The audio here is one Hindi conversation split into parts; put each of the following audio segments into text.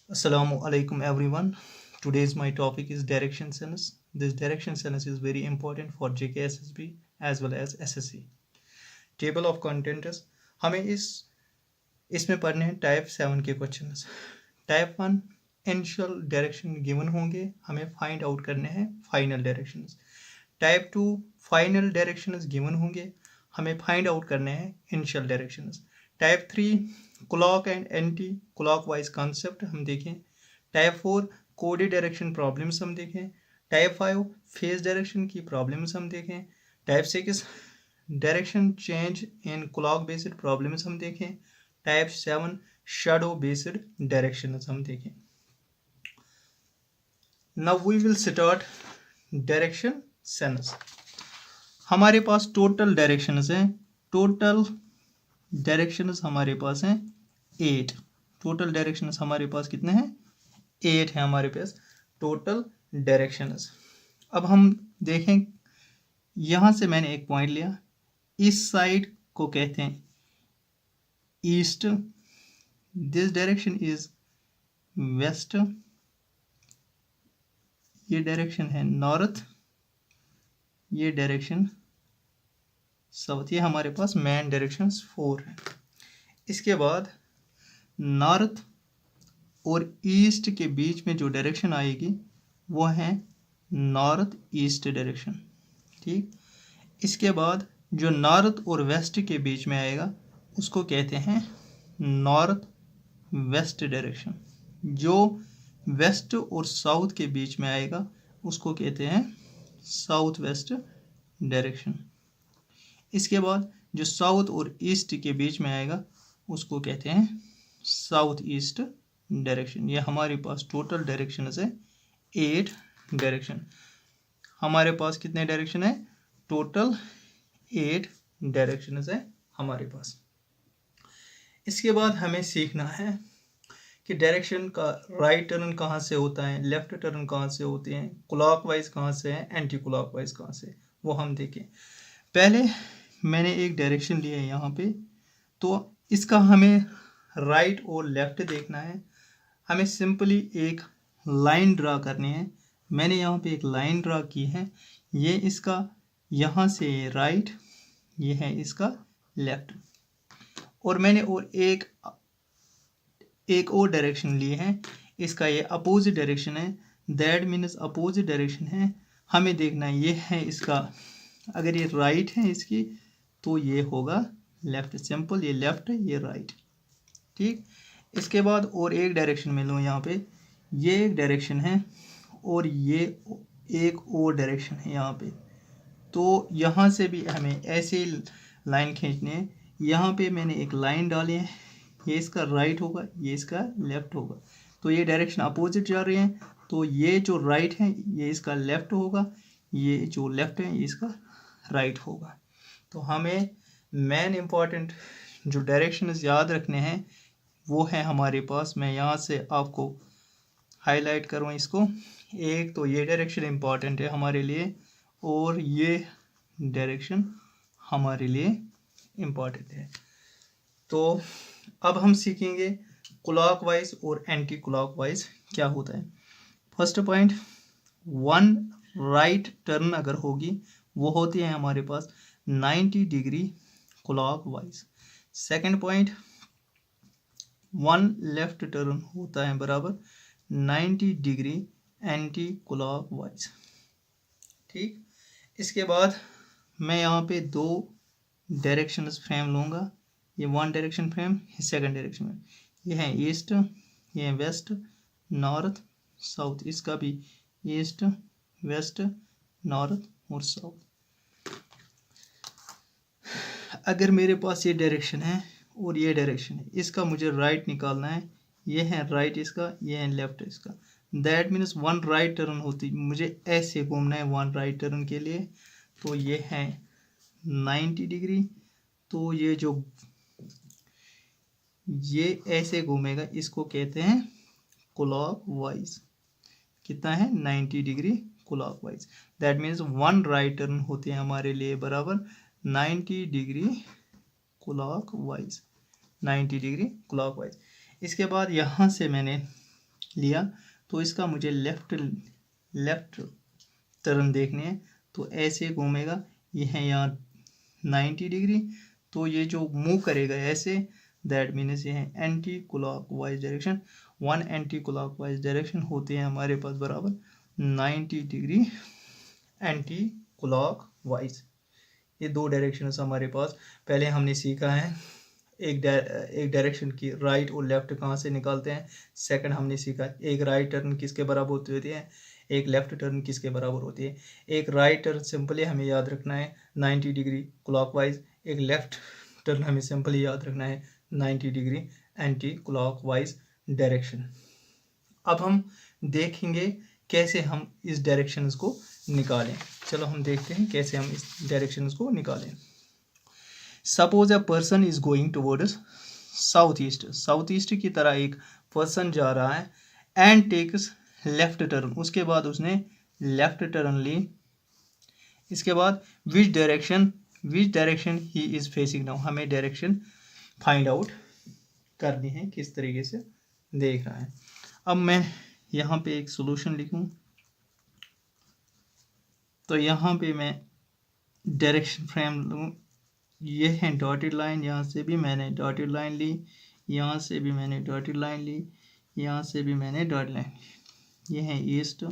Assalamu alaikum everyone. Today's my topic is direction sense. This direction sense is very important for JKSSB as well as SSC. Table of contents हमें इसमें पढ़ने हैं टाइप 7 के questions. Type 1 initial direction given होंगे, हमें फाइंड आउट करने हैं final directions. Type 2 final directions given होंगे, हमें फाइंड आउट करने हैं initial directions. Type 3 clock and anti clock wise concept हम देखें। टाइप 4 कोडेड डायरेक्शन प्रॉब्लम्स हम देखें। टाइप 5 फेज डायरेक्शन की प्रॉब्लम्स हम देखें। Type 6 direction change in clock based problems हम देखें। टाइप 7 शैडो बेस्ड डायरेक्शन हम देखें। Now we will start direction sense. हमारे पास टोटल डायरेक्शंस हैं। टोटल डायरेक्शंस हमारे पास हैं 8। टोटल डायरेक्शंस हमारे पास कितने हैं? 8 है हमारे पास टोटल डायरेक्शंस। अब हम देखें, यहां से मैंने एक पॉइंट लिया, इस साइड को कहते हैं east, this direction is west, ये डायरेक्शन है नॉर्थ, ये डायरेक्शन साउथ। ये हमारे पास मेन डायरेक्शंस 4 हैं। इसके बाद नॉर्थ और ईस्ट के बीच में जो डायरेक्शन आएगी वो है नॉर्थ ईस्ट डायरेक्शन। ठीक, इसके बाद जो नॉर्थ और वेस्ट के बीच में आएगा उसको कहते हैं नॉर्थ वेस्ट डायरेक्शन। जो वेस्ट और साउथ के बीच में आएगा उसको कहते हैं साउथ वेस्ट डायरेक्शन। इसके बाद जो साउथ और ईस्ट के बीच में आएगा उसको कहते हैं साउथ ईस्ट डायरेक्शन। ये हमारे पास टोटल डायरेक्शन है 8 डायरेक्शन। हमारे पास कितने डायरेक्शन है? टोटल 8 डायरेक्शन है हमारे पास। इसके बाद हमें सीखना है कि डायरेक्शन का राइट टर्न कहाँ से होता है, लेफ्ट टर्न कहाँ से होते हैं, क्लॉकवाइज कहाँ से है, एंटी क्लॉकवाइज कहाँ से, वो हम देखें। पहले मैंने एक डायरेक्शन लिया है यहाँ पे, तो इसका हमें राइट और लेफ्ट देखना है। हमें सिंपली एक लाइन ड्रा करनी है। मैंने यहाँ पे एक लाइन ड्रा की है, ये इसका यहाँ से राइट, ये है इसका लेफ्ट। और मैंने और एक और डायरेक्शन ली है, इसका ये अपोजिट डायरेक्शन है, दैट मीन्स अपोजिट डायरेक्शन है। हमें देखना है ये है इसका, अगर ये राइट है इसकी तो ये होगा लेफ्ट। सिंपल, ये लेफ्ट है ये राइट। ठीक, इसके बाद और एक डायरेक्शन में लूँ, यहाँ पे ये एक डायरेक्शन है और ये एक और डायरेक्शन है यहाँ पे। तो यहाँ से भी हमें ऐसे लाइन खींचनी है। यहाँ पे मैंने एक लाइन डाली है, ये इसका राइट होगा, ये इसका लेफ्ट होगा। तो ये डायरेक्शन अपोजिट जा रहे हैं, तो ये जो राइट है ये इसका लेफ्ट होगा, ये जो लेफ्ट है ये इसका राइट होगा। तो हमें मेन इम्पॉर्टेंट जो डायरेक्शंस याद रखने हैं वो है हमारे पास। मैं यहाँ से आपको हाईलाइट करूँ इसको। एक तो ये डायरेक्शन इम्पॉर्टेंट है हमारे लिए, और ये डायरेक्शन हमारे लिए इम्पॉर्टेंट है। तो अब हम सीखेंगे क्लॉकवाइज और एंटी क्लॉकवाइज क्या होता है। First point, one right turn अगर होगी वो होती है हमारे पास 90 degree clockwise. Second point, one left turn होता है बराबर 90 डिग्री एंटी क्लॉकवाइज। ठीक, इसके बाद मैं यहाँ पे 2 डायरेक्शंस फ्रेम लूँगा। ये वन डायरेक्शन फ्रेम, ये सेकंड डायरेक्शन फ्रेम। ये है ईस्ट, ये है वेस्ट, नॉर्थ, साउथ। इसका भी ईस्ट, वेस्ट, नॉर्थ और साउथ। अगर मेरे पास ये डायरेक्शन है और ये डायरेक्शन है, इसका मुझे राइट निकालना है। ये है राइट इसका, ये है लेफ्ट इसका। That means one right turn होती, मुझे ऐसे घूमना है वन राइट टर्न के लिए। तो ये है 90 डिग्री। तो ये ऐसे घूमेगा, इसको कहते हैं क्लॉकवाइज। कितना है? 90 degree clockwise. That means one right turn होते हैं हमारे लिए बराबर 90 डिग्री क्लॉकवाइज। 90 degree clockwise. इसके बाद यहाँ से मैंने लिया तो इसका मुझे लेफ्ट टर्न देखने हैं, तो ऐसे घूमेगा, ये है यहाँ 90 डिग्री, तो ये जो मूव करेगा ऐसे, दैट मीन्स ये है anti clockwise direction. 1 anti clockwise direction होते हैं हमारे पास बराबर 90 डिग्री एंटी क्लॉकवाइज। ये 2 डायरेक्शन हमारे पास पहले हमने सीखा है। एक डायरेक्शन की राइट और लेफ्ट कहाँ से निकालते हैं। सेकंड हमने सीखा एक राइट टर्न किसके बराबर होती है, एक लेफ्ट टर्न किसके बराबर होती है। एक राइट टर्न सिंपली हमें याद रखना है 90 डिग्री क्लॉकवाइज, एक लेफ्ट टर्न हमें सिंपली याद रखना है 90 डिग्री एंटी क्लॉकवाइज डायरेक्शन। अब हम देखेंगे कैसे हम इस डायरेक्शंस को निकालें। चलो हम देखते हैं कैसे हम इस डायरेक्शंस को निकालें। Suppose a person is going towards south east की तरह एक पर्सन जा रहा है एंड टेक्स लेफ्ट टर्न, उसके बाद उसने लेफ्ट टर्न ली। इसके बाद which direction he is facing now, हमें डायरेक्शन फाइंड आउट करनी है किस तरीके से देख रहा है। अब मैं यहाँ पे एक सॉल्यूशन लिखूं, तो यहाँ पे मैं डायरेक्शन फ्रेम लूँ, ये है डॉटेड लाइन, यहाँ से भी मैंने डॉटेड लाइन ली, यहाँ से भी मैंने डॉटेड लाइन ली, यहाँ से भी मैंने डॉटेड लाइन ली। ये है ईस्ट,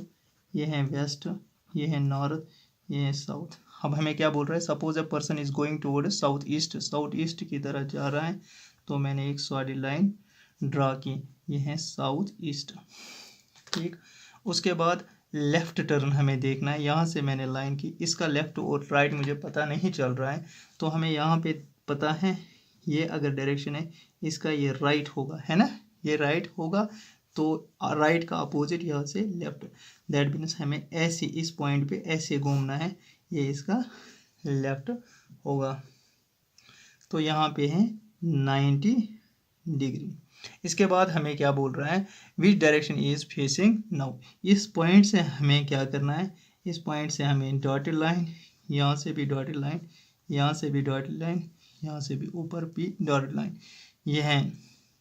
ये है वेस्ट, ये है नॉर्थ, ये है साउथ। अब हमें क्या बोल रहा है, suppose a person is going toward south east की तरह जा रहा है, तो मैंने एक सॉलिड लाइन ड्रा की, ये है साउथ ईस्ट। ठीक, उसके बाद लेफ़्ट टर्न हमें देखना है, यहाँ से मैंने लाइन की, इसका लेफ़्ट और राइट मुझे पता नहीं चल रहा है, तो हमें यहाँ पे पता है ये अगर डायरेक्शन है इसका ये राइट होगा, है ना, ये राइट होगा, तो राइट का अपोजिट यहाँ से लेफ़्ट, दैट मीन्स हमें ऐसे इस पॉइंट पे ऐसे घूमना है, ये इसका लेफ़्ट होगा। तो यहाँ पे है 90 डिग्री। इसके बाद हमें क्या बोल रहा है, which direction is facing now, इस पॉइंट से हमें क्या करना है, इस पॉइंट से हमें डॉटेड लाइन, यहाँ से भी डॉटेड लाइन, यहाँ से भी डॉटेड लाइन, यहाँ से भी ऊपर भी डॉटेड लाइन। ये है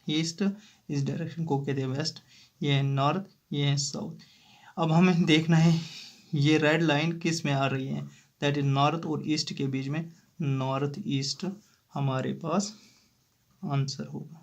ईस्ट, इस डायरेक्शन को कहते हैं वेस्ट, ये है नॉर्थ, ये है साउथ। अब हमें देखना है ये रेड लाइन किस में आ रही है, दैट इज नॉर्थ और ईस्ट के बीच में, नॉर्थ ईस्ट हमारे पास आंसर होगा।